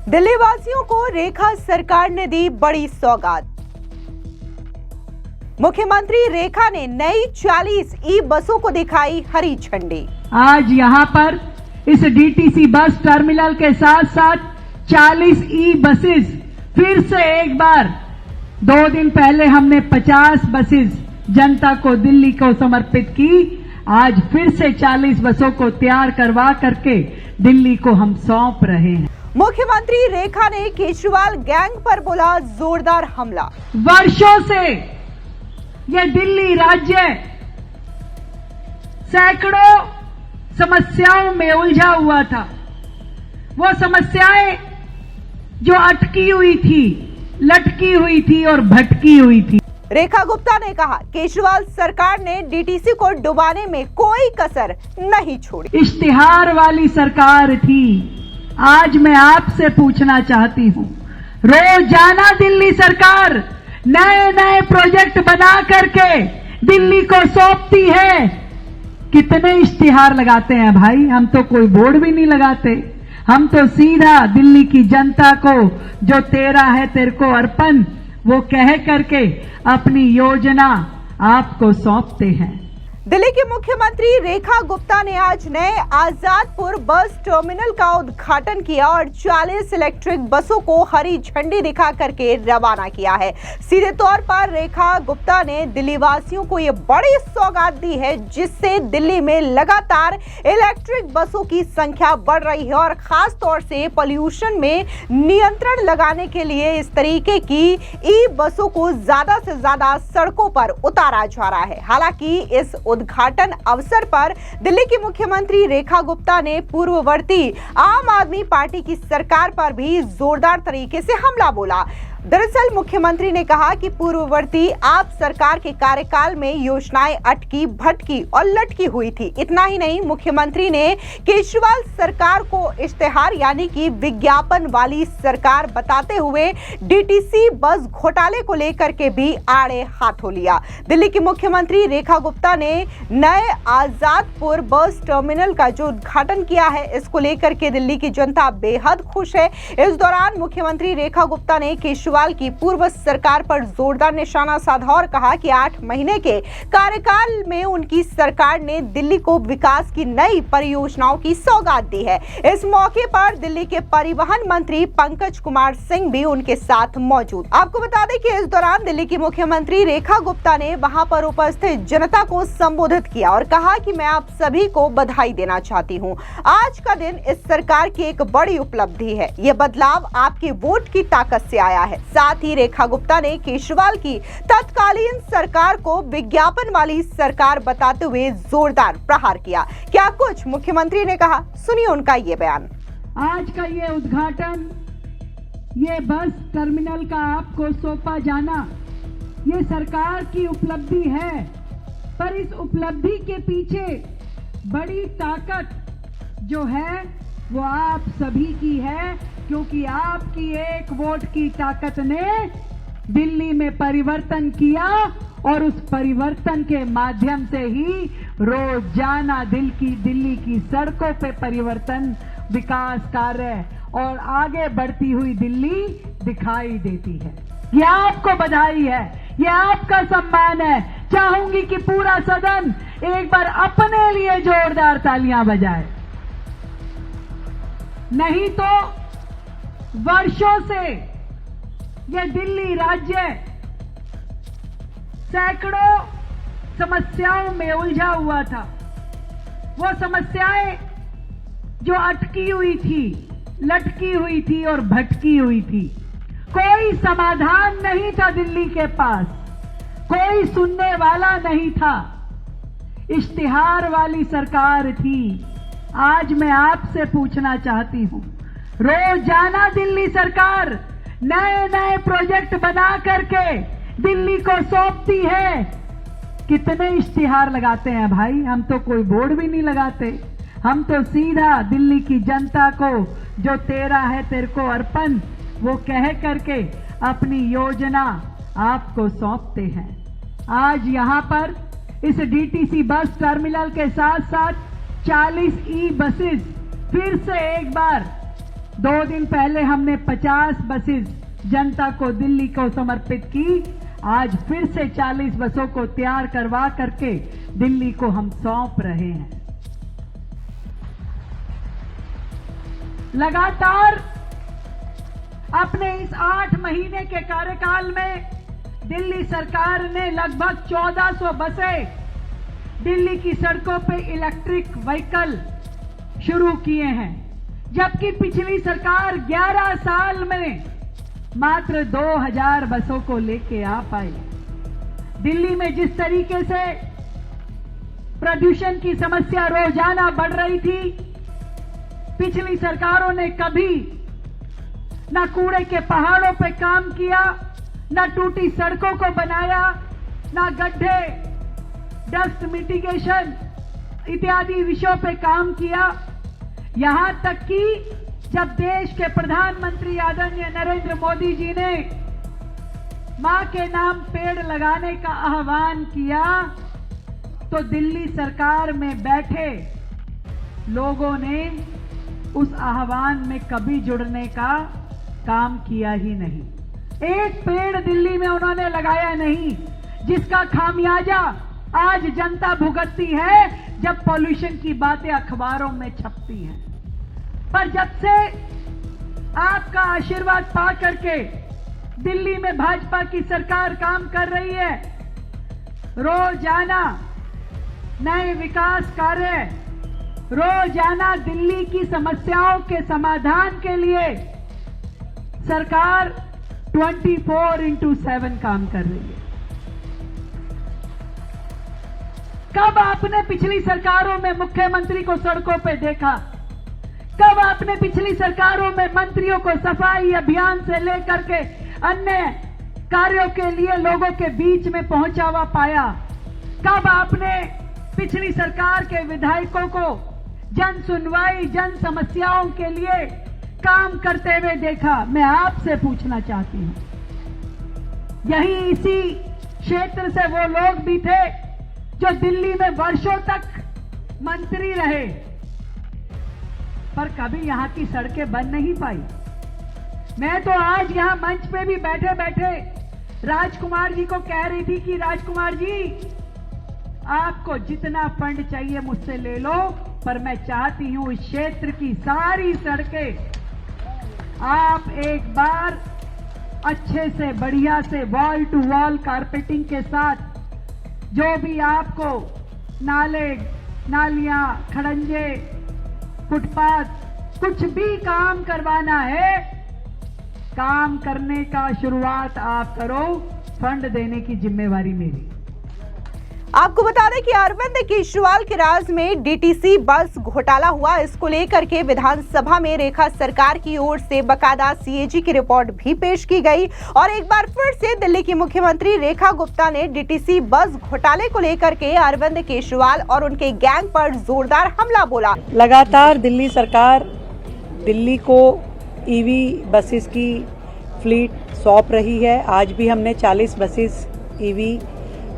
दिल्ली वासियों को रेखा सरकार ने दी बड़ी सौगात। मुख्यमंत्री रेखा ने नई 40 ई बसों को दिखाई हरी झंडी। आज यहां पर इस डीटीसी बस टर्मिनल के साथ साथ 40 ई बसेस फिर से एक बार 2 दिन पहले हमने 50 बसेस जनता को दिल्ली को समर्पित की। आज फिर से 40 बसों को तैयार करवा करके दिल्ली को हम सौंप रहे हैं। मुख्यमंत्री रेखा ने केजरीवाल गैंग पर बोला जोरदार हमला। वर्षों से यह दिल्ली राज्य सैकड़ों समस्याओं में उलझा हुआ था। वो समस्याएं जो अटकी हुई थी, लटकी हुई थी और भटकी हुई थी। रेखा गुप्ता ने कहा, केजरीवाल सरकार ने डीटीसी को डुबाने में कोई कसर नहीं छोड़ी। इश्तिहार वाली सरकार थी। आज मैं आपसे पूछना चाहती हूँ, रोजाना दिल्ली सरकार नए नए प्रोजेक्ट बना करके दिल्ली को सौंपती है। कितने इश्तिहार लगाते हैं भाई, हम तो कोई बोर्ड भी नहीं लगाते। हम तो सीधा दिल्ली की जनता को जो तेरा है तेरे को अर्पण वो कह करके अपनी योजना आपको सौंपते हैं। दिल्ली की मुख्यमंत्री रेखा गुप्ता ने आज नए आजादपुर बस टर्मिनल का उद्घाटन किया और 40 इलेक्ट्रिक बसों को हरी झंडी दिखा करके रवाना किया है। सीधे तौर पर रेखा गुप्ता ने दिल्ली वासियों को ये बड़ी सौगात दी है, जिससे दिल्ली में लगातार इलेक्ट्रिक बसों की संख्या बढ़ रही है और खास तौर से पॉल्यूशन में नियंत्रण लगाने के लिए इस तरीके की ई बसों को ज्यादा से ज्यादा सड़कों पर उतारा जा रहा है। हालांकि इस उद्घाटन अवसर पर दिल्ली की मुख्यमंत्री रेखा गुप्ता ने पूर्ववर्ती आम आदमी पार्टी की सरकार पर भी जोरदार तरीके से हमला बोला। दरअसल मुख्यमंत्री ने कहा कि पूर्ववर्ती आप सरकार के कार्यकाल में योजनाएं अटकी, भटकी और लटकी हुई थी। इतना ही नहीं, मुख्यमंत्री ने केजरीवाल सरकार को इश्तिहार यानी कि विज्ञापन वाली सरकार बताते हुए डीटीसी बस घोटाले को लेकर के भी आड़े हाथों लिया। दिल्ली की मुख्यमंत्री रेखा गुप्ता ने नए आजादपुर बस टर्मिनल का जो उद्घाटन किया है, इसको लेकर के दिल्ली की जनता बेहद खुश है। इस दौरान मुख्यमंत्री रेखा गुप्ता ने केजरीवाल की पूर्व सरकार पर जोरदार निशाना साधा और कहा कि 8 महीने के कार्यकाल में उनकी सरकार ने दिल्ली को विकास की नई परियोजनाओं की सौगात दी है। इस मौके पर दिल्ली के परिवहन मंत्री पंकज कुमार सिंह भी उनके साथ मौजूद। आपको बता दें कि इस दौरान दिल्ली की मुख्यमंत्री रेखा गुप्ता ने वहां पर उपस्थित जनता को संबोधित किया और कहा कि मैं आप सभी को बधाई देना चाहती हूं। आज का दिन इस सरकार की एक बड़ी उपलब्धि है। यह बदलाव आपके वोट की ताकत से आया है। साथ ही रेखा गुप्ता ने केजरीवाल की तत्कालीन सरकार को विज्ञापन वाली सरकार बताते हुए जोरदार प्रहार किया। क्या कुछ मुख्यमंत्री ने कहा, सुनिए उनका ये बयान। आज का ये उद्घाटन, ये बस टर्मिनल का आपको सौंपा जाना, ये सरकार की उपलब्धि है। पर इस उपलब्धि के पीछे बड़ी ताकत जो है वो आप सभी की है, क्योंकि आपकी एक वोट की ताकत ने दिल्ली में परिवर्तन किया और उस परिवर्तन के माध्यम से ही रोजाना दिल्ली की सड़कों पे परिवर्तन, विकास कार्य और आगे बढ़ती हुई दिल्ली दिखाई देती है। ये आपको बधाई है, ये आपका सम्मान है। चाहूंगी कि पूरा सदन एक बार अपने लिए जोरदार तालियां बजाए। नहीं तो वर्षों से यह दिल्ली राज्य सैकड़ों समस्याओं में उलझा हुआ था। वो समस्याएं जो अटकी हुई थी, लटकी हुई थी और भटकी हुई थी। कोई समाधान नहीं था दिल्ली के पास, कोई सुनने वाला नहीं था। इश्तिहार वाली सरकार थी। आज मैं आपसे पूछना चाहती हूँ, रोजाना दिल्ली सरकार नए नए प्रोजेक्ट बना करके दिल्ली को सौंपती है। कितने इश्तिहार लगाते हैं भाई, हम तो कोई बोर्ड भी नहीं लगाते। हम तो सीधा दिल्ली की जनता को जो तेरा है तेरे को अर्पण वो कह करके अपनी योजना आपको सौंपते हैं। आज यहां पर इस डीटीसी बस टर्मिनल के साथ साथ 40 ई बसेस फिर से एक बार 2 दिन पहले हमने 50 बसेस जनता को दिल्ली को समर्पित की। आज फिर से 40 बसों को तैयार करवा करके दिल्ली को हम सौंप रहे हैं। लगातार अपने इस 8 महीने के कार्यकाल में दिल्ली सरकार ने लगभग 1400 बसें दिल्ली की सड़कों पे इलेक्ट्रिक व्हीकल शुरू किए हैं, जबकि पिछली सरकार 11 साल में मात्र 2000 बसों को लेके आ पाई। दिल्ली में जिस तरीके से प्रदूषण की समस्या रोजाना बढ़ रही थी, पिछली सरकारों ने कभी न कूड़े के पहाड़ों पे काम किया, न टूटी सड़कों को बनाया, न गड्ढे, डस्ट मिटिगेशन इत्यादि विषयों पे काम किया। यहां तक कि जब देश के प्रधानमंत्री आदरणीय नरेंद्र मोदी जी ने मां के नाम पेड़ लगाने का आह्वान किया, तो दिल्ली सरकार में बैठे लोगों ने उस आह्वान में कभी जुड़ने का काम किया ही नहीं। एक पेड़ दिल्ली में उन्होंने लगाया नहीं, जिसका खामियाजा आज जनता भुगतती है जब पॉल्यूशन की बातें अखबारों में छपती हैं। पर जब से आपका आशीर्वाद पा करके दिल्ली में भाजपा की सरकार काम कर रही है, रोजाना नए विकास कार्य, रोजाना दिल्ली की समस्याओं के समाधान के लिए सरकार 24/7 काम कर रही है। कब आपने पिछली सरकारों में मुख्यमंत्री को सड़कों पे देखा? कब आपने पिछली सरकारों में मंत्रियों को सफाई अभियान से लेकर के अन्य कार्यों के लिए लोगों के बीच में पहुंचावा पाया? कब आपने पिछली सरकार के विधायकों को जन सुनवाई, जन समस्याओं के लिए काम करते हुए देखा? मैं आपसे पूछना चाहती हूं। यही इसी क्षेत्र से वो लोग भी थे जो दिल्ली में वर्षों तक मंत्री रहे, पर कभी यहां की सड़कें बन नहीं पाई। मैं तो आज यहां मंच पे भी बैठे बैठे राजकुमार जी को कह रही थी कि राजकुमार जी, आपको जितना फंड चाहिए मुझसे ले लो, पर मैं चाहती हूं इस क्षेत्र की सारी सड़कें आप एक बार अच्छे से बढ़िया से वॉल टू वॉल कारपेटिंग के साथ, जो भी आपको नाले, नालियां, खड़ंजे, फुटपाथ, कुछ भी काम करवाना है, काम करने का शुरुआत आप करो, फंड देने की जिम्मेवारी मेरी। आपको बता दें कि अरविंद केजरीवाल के राज में डीटीसी बस घोटाला हुआ। इसको लेकर के विधानसभा में रेखा सरकार की ओर से बकायदा सीएजी की रिपोर्ट भी पेश की गई और एक बार फिर से दिल्ली की मुख्यमंत्री रेखा गुप्ता ने डीटीसी बस घोटाले को लेकर के अरविंद केजरीवाल और उनके गैंग पर जोरदार हमला बोला। लगातार दिल्ली सरकार दिल्ली को ईवी बसेस की फ्लीट सौंप रही है। आज भी हमने 40 बसेस ईवी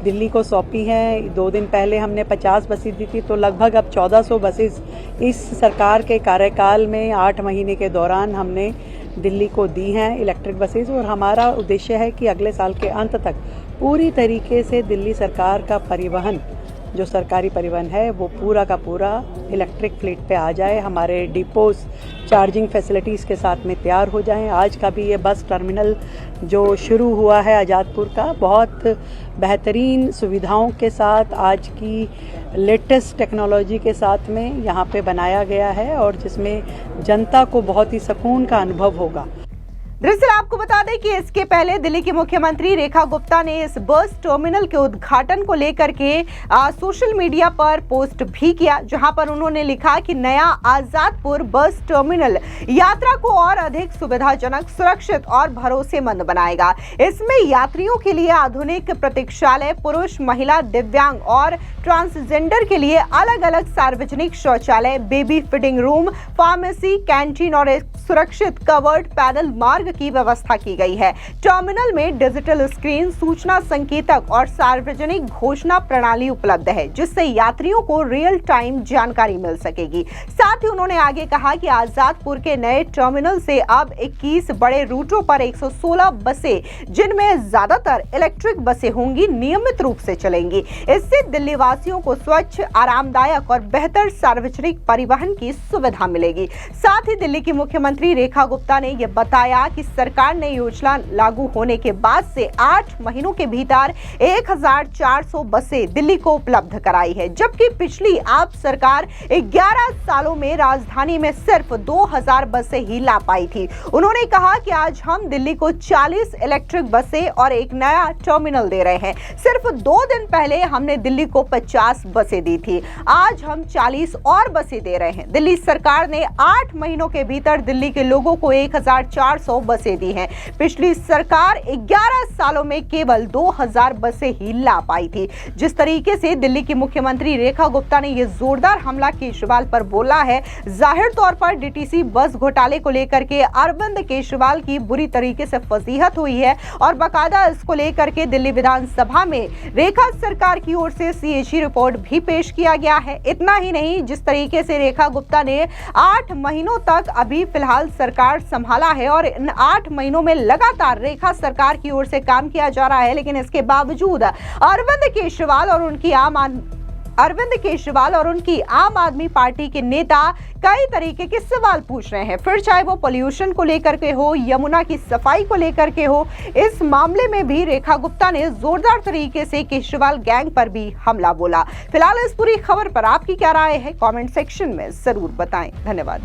दिल्ली को सौंपी हैं। 2 दिन पहले हमने 50 बसें दी थी, तो लगभग अब 1400 बसेस इस सरकार के कार्यकाल में 8 महीने के दौरान हमने दिल्ली को दी हैं इलेक्ट्रिक बसेस। और हमारा उद्देश्य है कि अगले साल के अंत तक पूरी तरीके से दिल्ली सरकार का परिवहन, जो सरकारी परिवहन है, वो पूरा का पूरा इलेक्ट्रिक फ्लीट पे आ जाए। हमारे डिपोज चार्जिंग फैसिलिटीज़ के साथ में तैयार हो जाएं। आज का भी ये बस टर्मिनल जो शुरू हुआ है आज़ादपुर का, बहुत बेहतरीन सुविधाओं के साथ, आज की लेटेस्ट टेक्नोलॉजी के साथ में यहाँ पे बनाया गया है और जिसमें जनता को बहुत ही सुकून का अनुभव होगा। दरअसल आपको बता दें कि इसके पहले दिल्ली की मुख्यमंत्री रेखा गुप्ता ने इस बस टर्मिनल के उद्घाटन को लेकर के सोशल मीडिया पर पोस्ट भी किया, जहां पर उन्होंने लिखा कि नया आजादपुर बस टर्मिनल यात्रा को और अधिक सुविधाजनक, सुरक्षित और भरोसेमंद बनाएगा। इसमें यात्रियों के लिए आधुनिक प्रतीक्षालय, पुरुष, महिला, दिव्यांग और ट्रांसजेंडर के लिए अलग अलग सार्वजनिक शौचालय, baby feeding room, pharmacy, canteen और एक सुरक्षित कवर्ड पैदल मार्ग मार्ग की व्यवस्था की गई है। टर्मिनल में डिजिटल स्क्रीन, सूचना संकेतक और सार्वजनिक घोषणा प्रणाली उपलब्ध है, जिससे यात्रियों को रियल टाइम जानकारी मिल सकेगी। साथ ही उन्होंने आगे कहा कि आजादपुर के नए टर्मिनल से अब 21 बड़े रूटों पर 116 बसें, जिनमें ज्यादातर इलेक्ट्रिक बसें होंगी, नियमित रूप से चलेंगी। इससे दिल्ली वासियों को स्वच्छ, आरामदायक और बेहतर सार्वजनिक परिवहन की सुविधा मिलेगी। साथ ही दिल्ली की मुख्यमंत्री रेखा गुप्ता ने यह बताया कि सरकार ने योजना लागू होने के बाद से 8 महीनों के भीतर 1400 बसें दिल्ली को उपलब्ध कराई है, जबकि पिछली आप सरकार 11 सालों में राजधानी में सिर्फ 2000 बसें ही ला पाई थी। उन्होंने कहा कि आज हम दिल्ली को 40 इलेक्ट्रिक बसें और एक नया टर्मिनल दे रहे हैं। सिर्फ 2 दिन पहले हमने दिल्ली को 50 बसें दी थी, आज हम 40 और बसें दे रहे हैं। दिल्ली सरकार ने 8 महीनों के भीतर दिल्ली के लोगों को 1400 बसें दी हैं। पिछली सरकार 11 सालों में केवल 2000 बसें ही ला पाई थी। जिस तरीके से दिल्ली की मुख्यमंत्री रेखा गुप्ता ने यह जोरदार हमला केजरीवाल पर बोला है, जाहिर तौर पर डीटीसी बस घोटाले को लेकर के अरविंद केजरीवाल की बुरी तरीके से फजीहत हुई है और बाकायदा इसको लेकर के दिल्ली विधानसभा में रेखा सरकार की ओर से सीएजी रिपोर्ट भी पेश किया गया है। इतना ही नहीं, जिस तरीके से रेखा गुप्ता ने 8 महीनों तक अभी फिलहाल सरकार संभाला है और इन 8 महीनों में लगातार रेखा सरकार की ओर से काम किया जा रहा है, लेकिन इसके बावजूद अरविंद केजरीवाल और उनकी आम आदमी पार्टी के नेता कई तरीके के सवाल पूछ रहे हैं। फिर चाहे वो पोल्यूशन को लेकर के हो, यमुना की सफाई को लेकर के हो, इस मामले में भी रेखा गुप्ता ने जोरदार तरीके से केजरीवाल गैंग पर भी हमला बोला। फिलहाल इस पूरी खबर पर आपकी क्या राय है, कमेंट सेक्शन में जरूर बताएं। धन्यवाद।